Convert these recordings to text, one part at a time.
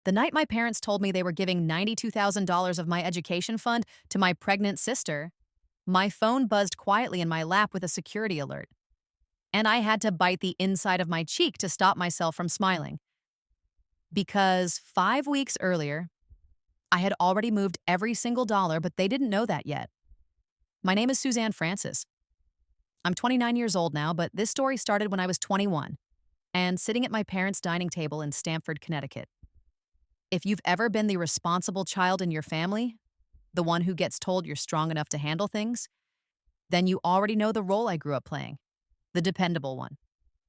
The night my parents told me they were giving $92,000 of my education fund to my pregnant sister, my phone buzzed quietly in my lap with a security alert, and I had to bite the inside of my cheek to stop myself from smiling. Because 5 weeks earlier, I had already moved every single dollar, but they didn't know that yet. My name is Suzanne Francis. I'm 29 years old now, but this story started when I was 21 and sitting at my parents' dining table in Stamford, Connecticut. If you've ever been the responsible child in your family, the one who gets told you're strong enough to handle things, then you already know the role I grew up playing, the dependable one,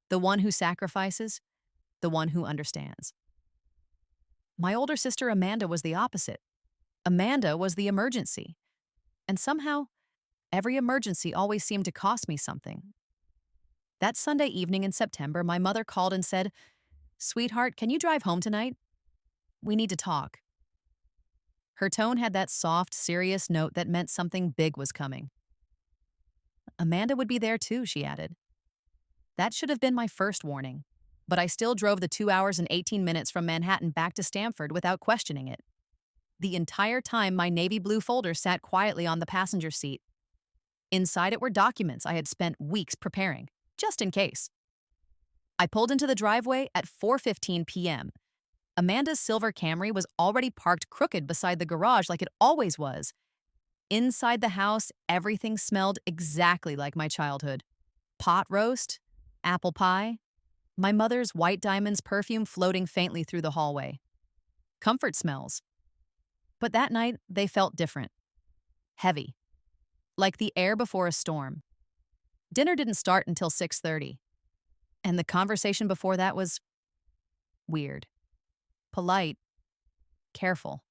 the one who sacrifices, the one who understands. My older sister Amanda was the opposite. Amanda was the emergency. And somehow, every emergency always seemed to cost me something. That Sunday evening in September, my mother called and said, "Sweetheart, can you drive home tonight? We need to talk." Her tone had that soft, serious note that meant something big was coming. Amanda would be there too, she added. That should have been my first warning, but I still drove the 2 hours and 18 minutes from Manhattan back to Stamford without questioning it. The entire time, my navy blue folder sat quietly on the passenger seat. Inside it were documents I had spent weeks preparing, just in case. I pulled into the driveway at 4:15 p.m. Amanda's silver Camry was already parked crooked beside the garage like it always was. Inside the house, everything smelled exactly like my childhood. Pot roast, apple pie, my mother's White Diamonds perfume floating faintly through the hallway. Comfort smells. But that night, they felt different. Heavy. Like the air before a storm. Dinner didn't start until 6:30. And the conversation before that was weird. Polite. Careful.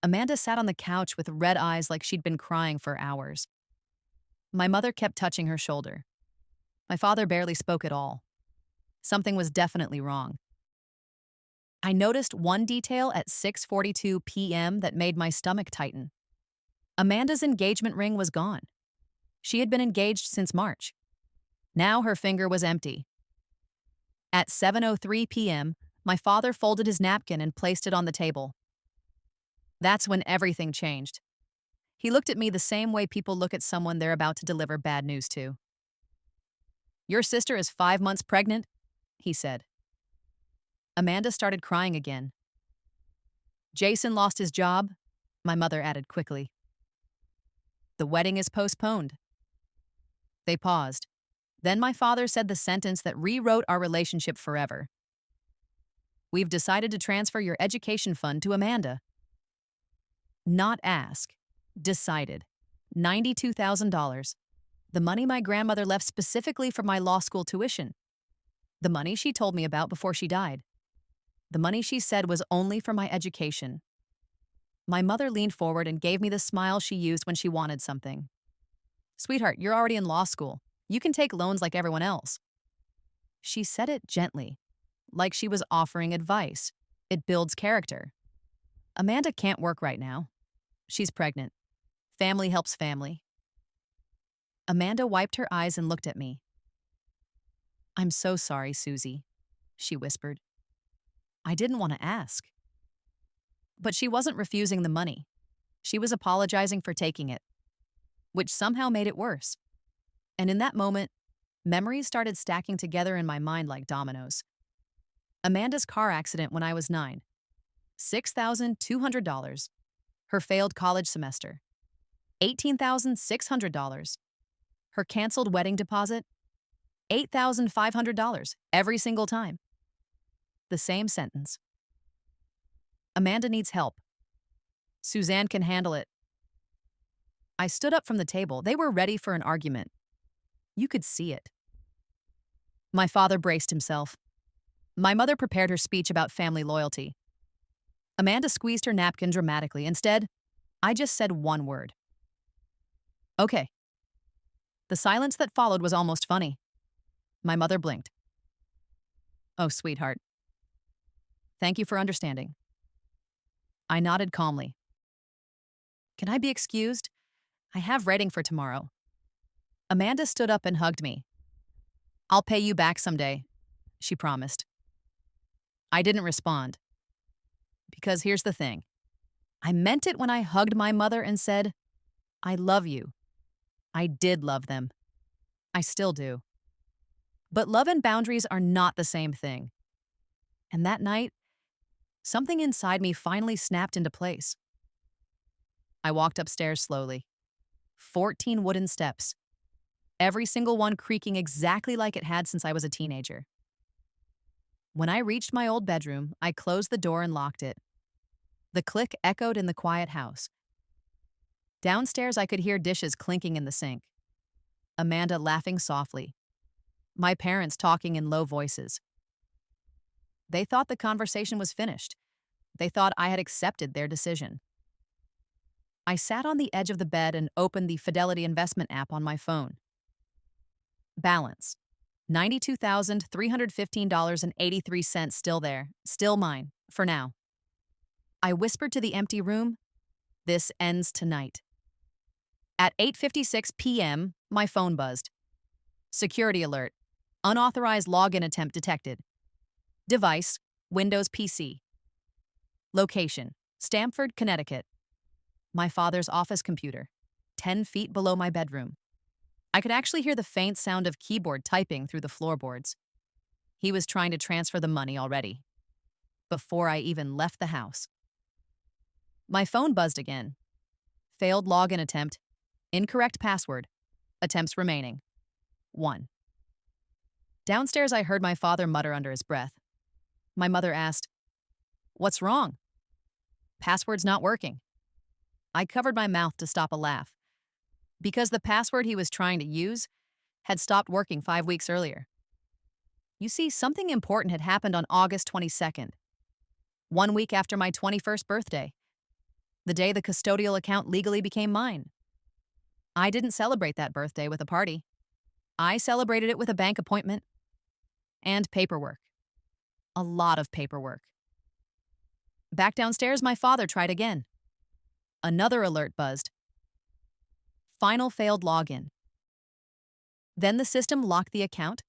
Amanda sat on the couch with red eyes like she'd been crying for hours. My mother kept touching her shoulder. My father barely spoke at all. Something was definitely wrong. I noticed one detail at 6:42 p.m. that made my stomach tighten. Amanda's engagement ring was gone. She had been engaged since March. Now her finger was empty. At 7:03 p.m., my father folded his napkin and placed it on the table. That's when everything changed. He looked at me the same way people look at someone they're about to deliver bad news to. "Your sister is 5 months pregnant," he said. Amanda started crying again. "Jason lost his job," my mother added quickly. "The wedding is postponed." They paused. Then my father said the sentence that rewrote our relationship forever. "We've decided to transfer your education fund to Amanda." Not ask. Decided. $92,000. The money my grandmother left specifically for my law school tuition. The money she told me about before she died. The money she said was only for my education. My mother leaned forward and gave me the smile she used when she wanted something. "Sweetheart, you're already in law school. You can take loans like everyone else." She said it gently, like she was offering advice. It builds character. Amanda can't work right now. She's pregnant. Family helps family. Amanda wiped her eyes and looked at me. "I'm so sorry, Susie," she whispered. I didn't want to ask. But she wasn't refusing the money. She was apologizing for taking it, which somehow made it worse. And in that moment, memories started stacking together in my mind like dominoes. Amanda's car accident when I was 9. $6,200. Her failed college semester. $18,600. Her canceled wedding deposit. $8,500 every single time. The same sentence. Amanda needs help. Suzanne can handle it. I stood up from the table. They were ready for an argument. You could see it. My father braced himself. My mother prepared her speech about family loyalty. Amanda squeezed her napkin dramatically. Instead, I just said one word. "Okay." The silence that followed was almost funny. My mother blinked. "Oh, sweetheart. Thank you for understanding." I nodded calmly. "Can I be excused? I have writing for tomorrow." Amanda stood up and hugged me. "I'll pay you back someday," she promised. I didn't respond. Because here's the thing, I meant it when I hugged my mother and said, I love you. I did love them. I still do. But love and boundaries are not the same thing. And that night, something inside me finally snapped into place. I walked upstairs slowly. 14 wooden steps, every single one creaking exactly like it had since I was a teenager. When I reached my old bedroom, I closed the door and locked it. The click echoed in the quiet house. Downstairs, I could hear dishes clinking in the sink, Amanda laughing softly, my parents talking in low voices. They thought the conversation was finished. They thought I had accepted their decision. I sat on the edge of the bed and opened the Fidelity investment app on my phone. Balance: $92,315.83 still there, still mine, for now. I whispered to the empty room, "This ends tonight." At 8:56 p.m., my phone buzzed. Security alert. Unauthorized login attempt detected. Device: Windows PC. Location: Stamford, Connecticut. My father's office computer, 10 feet below my bedroom. I could actually hear the faint sound of keyboard typing through the floorboards. He was trying to transfer the money already, before I even left the house. My phone buzzed again. Failed login attempt. Incorrect password. Attempts remaining. 1. Downstairs, I heard my father mutter under his breath. My mother asked, "What's wrong?" "Password's not working." I covered my mouth to stop a laugh, because the password he was trying to use had stopped working 5 weeks earlier. You see, something important had happened on August 22nd, 1 week after my 21st birthday, the day the custodial account legally became mine. I didn't celebrate that birthday with a party. I celebrated it with a bank appointment and paperwork. A lot of paperwork. Back downstairs, my father tried again. Another alert buzzed. Final failed login. Then the system locked the account.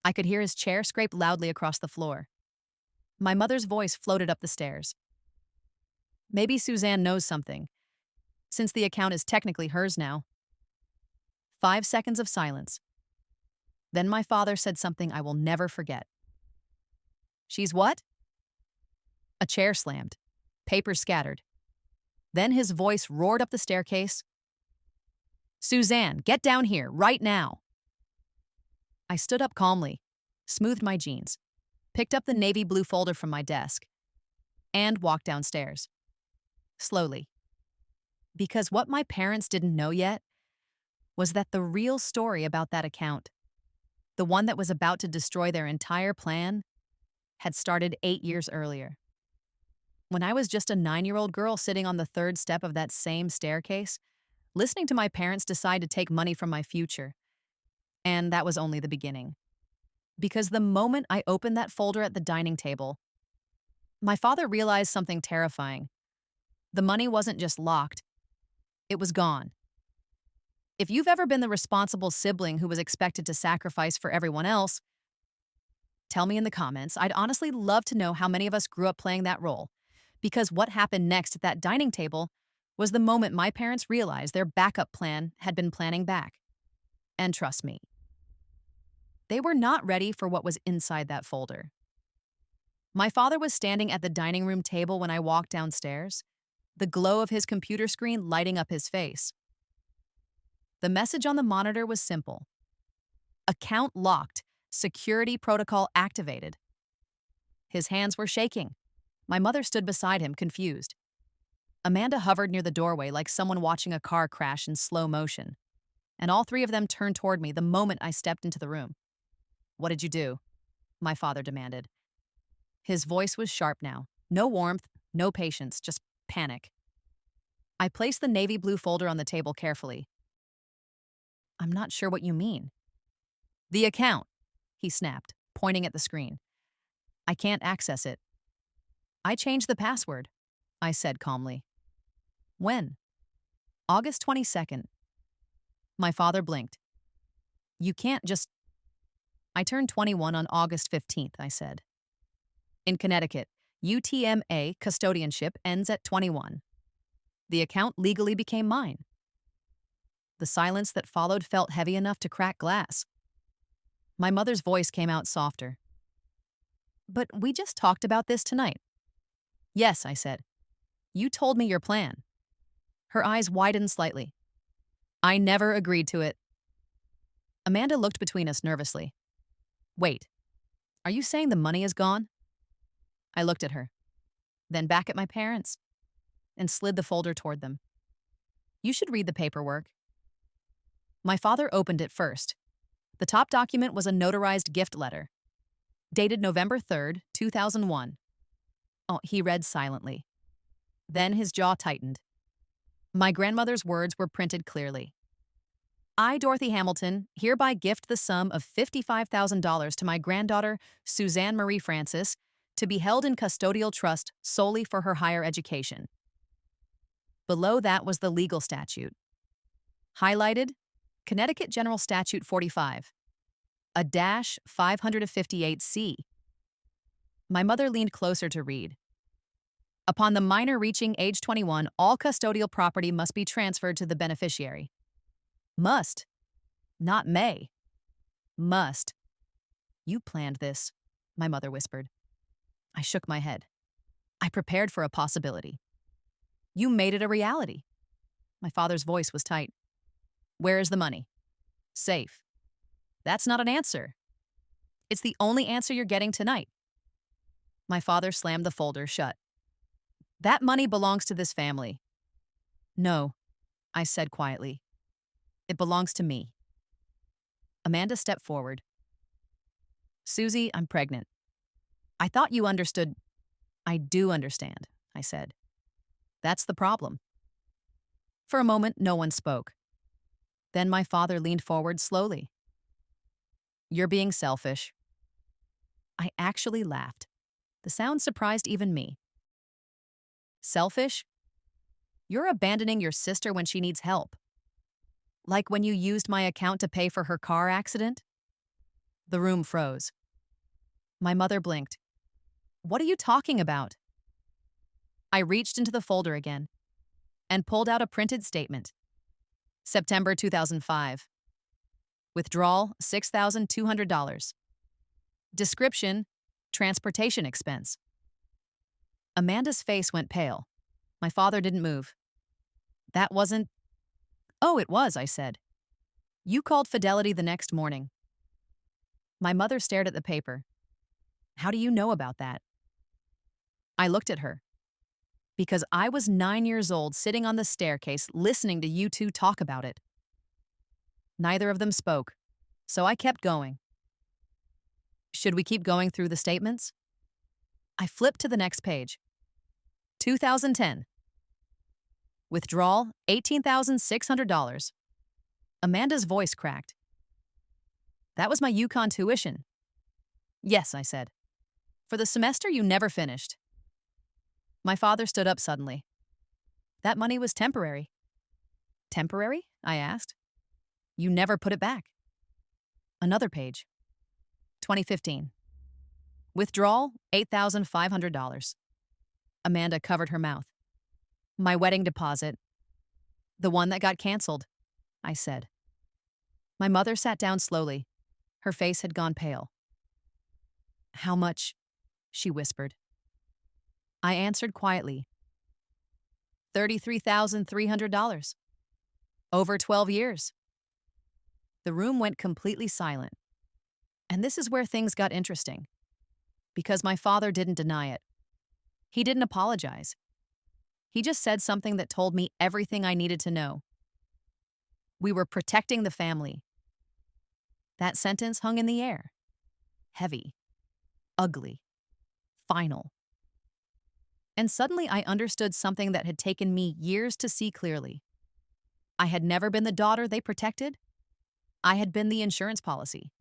I could hear his chair scrape loudly across the floor. My mother's voice floated up the stairs. "Maybe Suzanne knows something, since the account is technically hers now." 5 seconds of silence. Then my father said something I will never forget. "She's what?" A chair slammed. Papers scattered. Then his voice roared up the staircase. "Suzanne, get down here, right now." I stood up calmly, smoothed my jeans, picked up the navy blue folder from my desk, and walked downstairs. Slowly. Because what my parents didn't know yet was that the real story about that account, the one that was about to destroy their entire plan, had started 8 years earlier. When I was just a 9-year-old girl sitting on the 3rd step of that same staircase, listening to my parents decide to take money from my future. And that was only the beginning. Because the moment I opened that folder at the dining table, my father realized something terrifying. The money wasn't just locked, it was gone. If you've ever been the responsible sibling who was expected to sacrifice for everyone else, tell me in the comments. I'd honestly love to know how many of us grew up playing that role. Because what happened next at that dining table was the moment my parents realized their backup plan had been planning back. And trust me, they were not ready for what was inside that folder. My father was standing at the dining room table when I walked downstairs, the glow of his computer screen lighting up his face. The message on the monitor was simple. Account locked, security protocol activated. His hands were shaking. My mother stood beside him, confused. Amanda hovered near the doorway like someone watching a car crash in slow motion. And all 3 of them turned toward me the moment I stepped into the room. "What did you do?" my father demanded. His voice was sharp now. No warmth, no patience, just panic. I placed the navy blue folder on the table carefully. "I'm not sure what you mean." "The account," he snapped, pointing at the screen. "I can't access it." "I changed the password," I said calmly. "When?" "August 22nd. My father blinked. "You can't just—" "I turned 21 on August 15th, I said. "In Connecticut. UTMA custodianship ends at 21. The account legally became mine. The silence that followed felt heavy enough to crack glass. My mother's voice came out softer. But we just talked about this tonight. Yes, I said. You told me your plan. Her eyes widened slightly. I never agreed to it. Amanda looked between us nervously. Wait, are you saying the money is gone? I looked at her, then back at my parents, and slid the folder toward them. You should read the paperwork. My father opened it first. The top document was a notarized gift letter, dated November 3rd, 2001. Oh, he read silently. Then his jaw tightened. My grandmother's words were printed clearly. I, Dorothy Hamilton, hereby gift the sum of $55,000 to my granddaughter, Suzanne Marie Francis, to be held in custodial trust solely for her higher education. Below that was the legal statute. Highlighted, Connecticut General Statute 45, a -558C. My mother leaned closer to read. Upon the minor reaching age 21, all custodial property must be transferred to the beneficiary. Must, not may. Must. You planned this, my mother whispered. I shook my head. I prepared for a possibility. You made it a reality. My father's voice was tight. Where is the money? Safe. That's not an answer. It's the only answer you're getting tonight. My father slammed the folder shut. That money belongs to this family. No, I said quietly. It belongs to me. Amanda stepped forward. Susie, I'm pregnant. I thought you understood. I do understand, I said. That's the problem. For a moment, no one spoke. Then my father leaned forward slowly. You're being selfish. I actually laughed. The sound surprised even me. Selfish? You're abandoning your sister when she needs help. Like when you used my account to pay for her car accident? The room froze. My mother blinked. What are you talking about? I reached into the folder again and pulled out a printed statement. September 2005. Withdrawal, $6,200. Description, transportation expense. Amanda's face went pale. My father didn't move. That wasn't... Oh, it was, I said. You called Fidelity the next morning. My mother stared at the paper. How do you know about that? I looked at her. Because I was 9 years old sitting on the staircase listening to you two talk about it. Neither of them spoke, so I kept going. Should we keep going through the statements? I flipped to the next page. 2010. Withdrawal, $18,600. Amanda's voice cracked. That was my UConn tuition. Yes, I said. For the semester you never finished. My father stood up suddenly. That money was temporary. Temporary? I asked. You never put it back. Another page. 2015. Withdrawal, $8,500. Amanda covered her mouth. My wedding deposit. The one that got canceled, I said. My mother sat down slowly. Her face had gone pale. How much? She whispered. I answered quietly. $33,300. Over 12 years. The room went completely silent. And this is where things got interesting. Because my father didn't deny it. He didn't apologize. He just said something that told me everything I needed to know. We were protecting the family. That sentence hung in the air. Heavy. Ugly. Final. And suddenly I understood something that had taken me years to see clearly. I had never been the daughter they protected. I had been the insurance policy.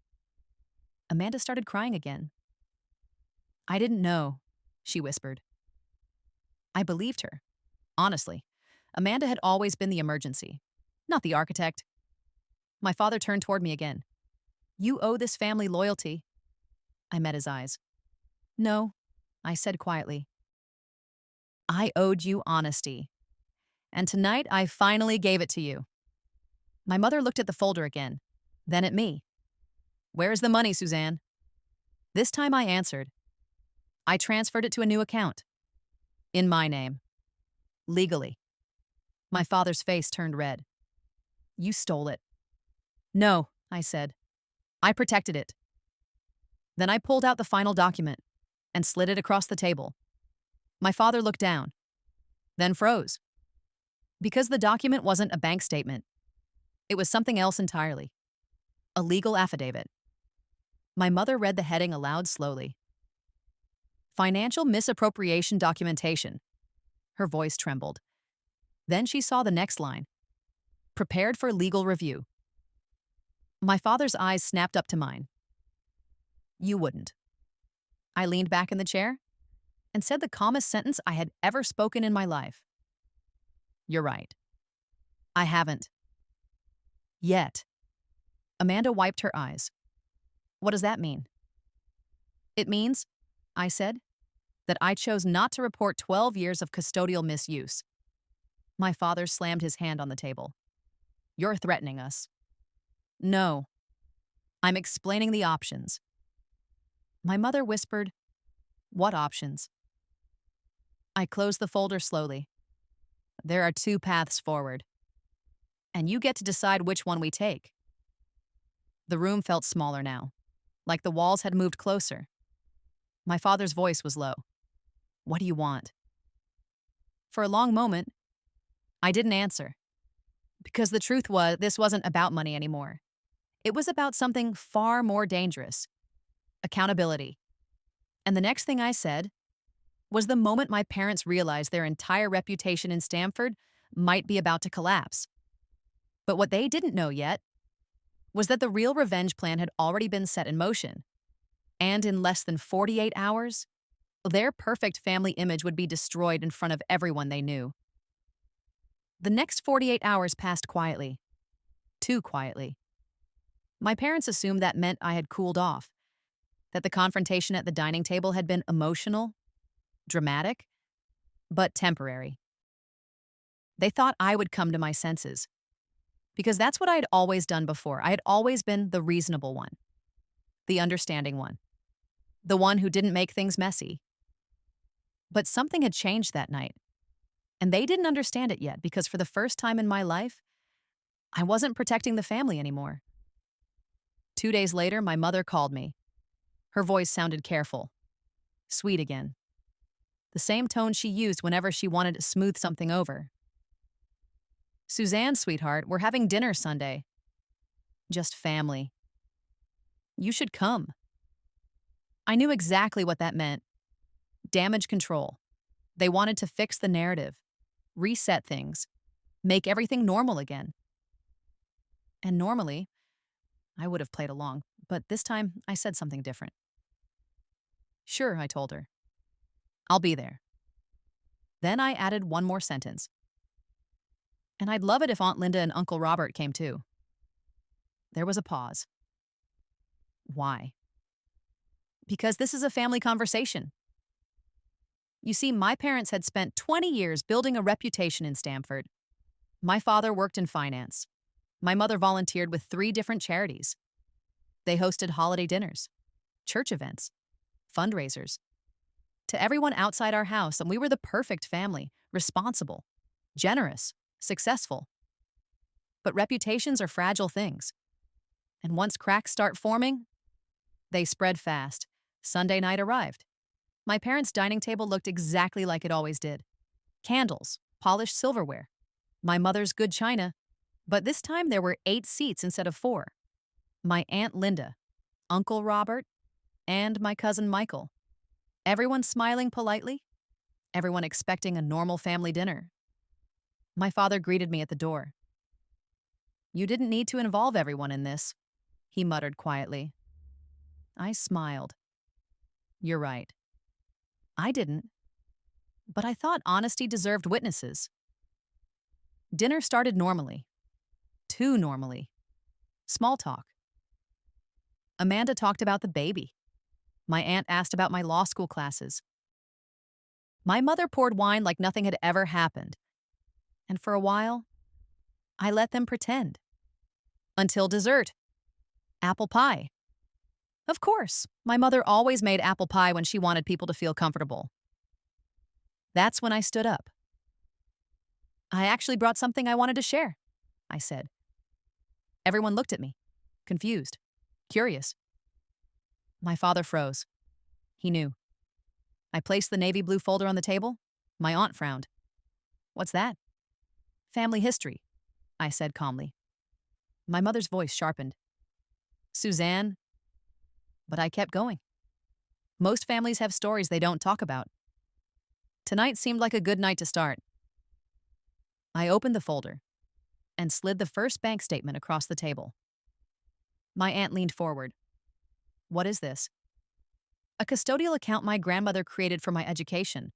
Amanda started crying again. I didn't know, she whispered. I believed her. Honestly, Amanda had always been the emergency, not the architect. My father turned toward me again. You owe this family loyalty. I met his eyes. No, I said quietly. I owed you honesty. And tonight I finally gave it to you. My mother looked at the folder again, then at me. Where's the money, Suzanne? This time I answered. I transferred it to a new account. In my name. Legally. My father's face turned red. You stole it. No, I said. I protected it. Then I pulled out the final document and slid it across the table. My father looked down, then froze. Because the document wasn't a bank statement. It was something else entirely. A legal affidavit. My mother read the heading aloud slowly. Financial misappropriation documentation. Her voice trembled. Then she saw the next line. Prepared for legal review. My father's eyes snapped up to mine. You wouldn't. I leaned back in the chair and said the calmest sentence I had ever spoken in my life. You're right. I haven't. Yet. Amanda wiped her eyes. What does that mean? It means, I said, that I chose not to report 12 years of custodial misuse. My father slammed his hand on the table. You're threatening us. No. I'm explaining the options. My mother whispered, What options? I closed the folder slowly. There are two paths forward. And you get to decide which one we take. The room felt smaller now, like the walls had moved closer. My father's voice was low. What do you want? For a long moment, I didn't answer. Because the truth was, this wasn't about money anymore. It was about something far more dangerous. Accountability. And the next thing I said was the moment my parents realized their entire reputation in Stamford might be about to collapse. But what they didn't know yet was that the real revenge plan had already been set in motion. And in less than 48 hours, their perfect family image would be destroyed in front of everyone they knew. The next 48 hours passed quietly. Too quietly. My parents assumed that meant I had cooled off, that the confrontation at the dining table had been emotional, dramatic, but temporary. They thought I would come to my senses, because that's what I had always done before. I had always been the reasonable one, the understanding one, the one who didn't make things messy. But something had changed that night, and they didn't understand it yet because for the first time in my life, I wasn't protecting the family anymore. 2 days later, my mother called me. Her voice sounded careful, sweet again. The same tone she used whenever she wanted to smooth something over. Suzanne, sweetheart, we're having dinner Sunday. Just family. You should come. I knew exactly what that meant. Damage control. They wanted to fix the narrative, reset things, make everything normal again. And normally, I would have played along, but this time I said something different. Sure, I told her. I'll be there. Then I added one more sentence. And I'd love it if Aunt Linda and Uncle Robert came too. There was a pause. Why? Because this is a family conversation. You see, my parents had spent 20 years building a reputation in Stamford. My father worked in finance. My mother volunteered with 3 different charities. They hosted holiday dinners, church events, fundraisers. To everyone outside our house, and we were the perfect family, responsible, generous, successful. But reputations are fragile things. And once cracks start forming, they spread fast. Sunday night arrived. My parents' dining table looked exactly like it always did. Candles, polished silverware, my mother's good china, but this time there were 8 seats instead of 4. My Aunt Linda, Uncle Robert, and my cousin Michael. Everyone smiling politely, everyone expecting a normal family dinner. My father greeted me at the door. You didn't need to involve everyone in this, he muttered quietly. I smiled. You're right. I didn't. But I thought honesty deserved witnesses. Dinner started normally. Too normally. Small talk. Amanda talked about the baby. My aunt asked about my law school classes. My mother poured wine like nothing had ever happened. And for a while, I let them pretend. Until dessert, apple pie. Of course, my mother always made apple pie when she wanted people to feel comfortable. That's when I stood up. I actually brought something I wanted to share, I said. Everyone looked at me, confused, curious. My father froze. He knew. I placed the navy blue folder on the table. My aunt frowned. What's that? Family history, I said calmly. My mother's voice sharpened. Suzanne. But I kept going. Most families have stories they don't talk about. Tonight seemed like a good night to start. I opened the folder and slid the first bank statement across the table. My aunt leaned forward. What is this? A custodial account my grandmother created for my education.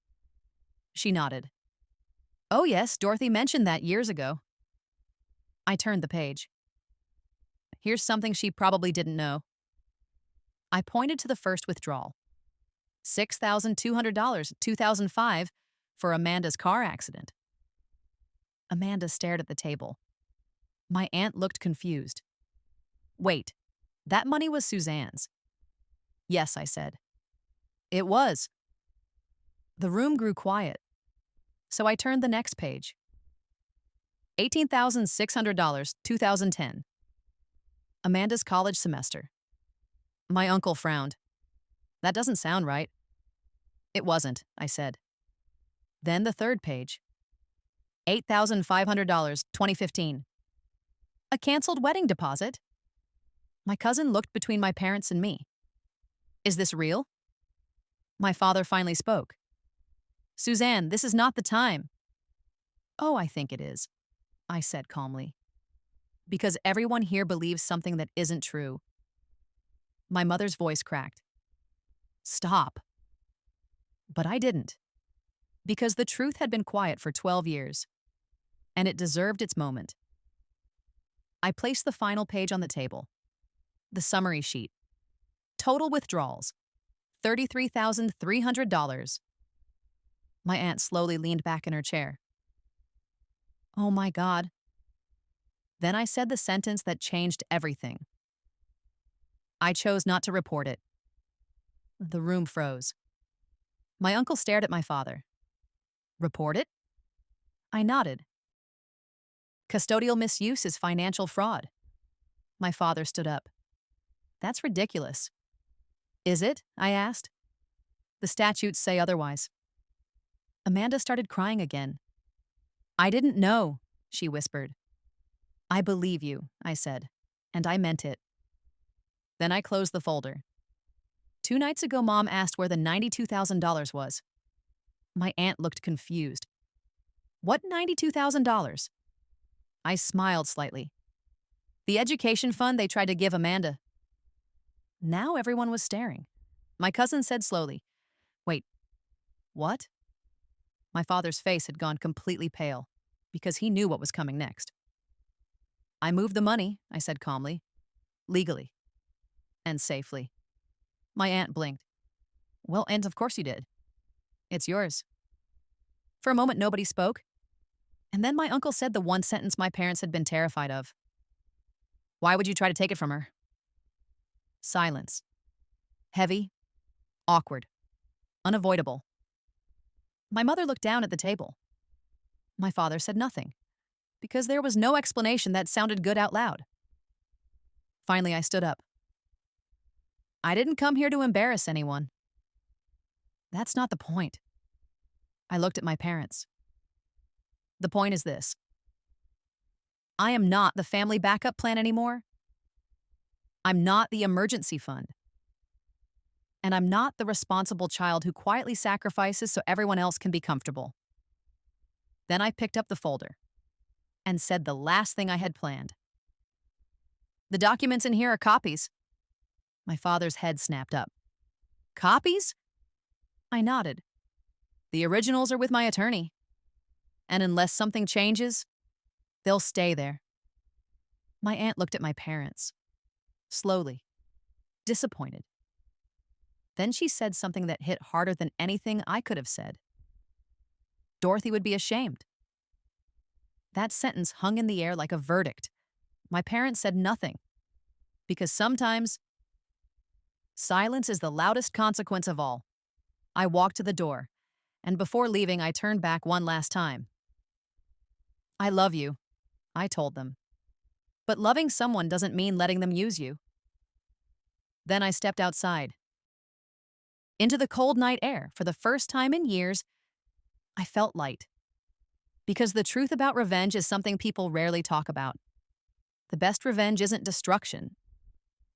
She nodded. Oh yes, Dorothy mentioned that years ago. I turned the page. Here's something she probably didn't know. I pointed to the first withdrawal. $6,200, 2005, for Amanda's car accident. Amanda stared at the table. My aunt looked confused. Wait, that money was Suzanne's. Yes, I said. It was. The room grew quiet, so I turned the next page. $18,600, 2010. Amanda's college semester. My uncle frowned. That doesn't sound right. It wasn't, I said. Then the third page. $8,500, 2015. A canceled wedding deposit? My cousin looked between my parents and me. Is this real? My father finally spoke. Suzanne, this is not the time. Oh, I think it is, I said calmly. Because everyone here believes something that isn't true. My mother's voice cracked. Stop. But I didn't. Because the truth had been quiet for 12 years, and it deserved its moment. I placed the final page on the table. The summary sheet. Total withdrawals. $33,300. My aunt slowly leaned back in her chair. Oh my God. Then I said the sentence that changed everything. I chose not to report it. The room froze. My uncle stared at my father. Report it? I nodded. Custodial misuse is financial fraud. My father stood up. That's ridiculous. Is it? I asked. The statutes say otherwise. Amanda started crying again. I didn't know, she whispered. I believe you, I said, and I meant it. Then I closed the folder. 2 nights ago, Mom asked where the $92,000 was. My aunt looked confused. What $92,000? I smiled slightly. The education fund they tried to give Amanda. Now everyone was staring. My cousin said slowly, Wait, what? My father's face had gone completely pale, because he knew what was coming next. I moved the money, I said calmly. Legally. And safely. My aunt blinked. Well, and of course you did. It's yours. For a moment, nobody spoke. And then my uncle said the one sentence my parents had been terrified of. Why would you try to take it from her? Silence. Heavy, awkward, unavoidable. My mother looked down at the table. My father said nothing, because there was no explanation that sounded good out loud. Finally, I stood up. I didn't come here to embarrass anyone. That's not the point. I looked at my parents. The point is this. I am not the family backup plan anymore. I'm not the emergency fund. And I'm not the responsible child who quietly sacrifices so everyone else can be comfortable. Then I picked up the folder and said the last thing I had planned. The documents in here are copies. My father's head snapped up. Copies? I nodded. The originals are with my attorney. And unless something changes, they'll stay there. My aunt looked at my parents, slowly, disappointed. Then she said something that hit harder than anything I could have said. Dorothy would be ashamed. That sentence hung in the air like a verdict. My parents said nothing, because sometimes silence is the loudest consequence of all. I walked to the door, and before leaving, I turned back one last time. I love you, I told them. But loving someone doesn't mean letting them use you. Then I stepped outside. Into the cold night air, for the first time in years, I felt light. Because the truth about revenge is something people rarely talk about. The best revenge isn't destruction,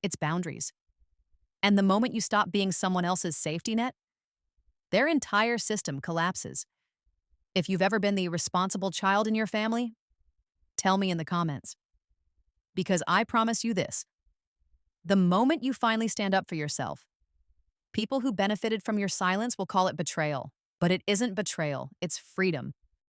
it's boundaries. And the moment you stop being someone else's safety net, their entire system collapses. If you've ever been the responsible child in your family, tell me in the comments. Because I promise you this, the moment you finally stand up for yourself, people who benefited from your silence will call it betrayal. But it isn't betrayal, it's freedom.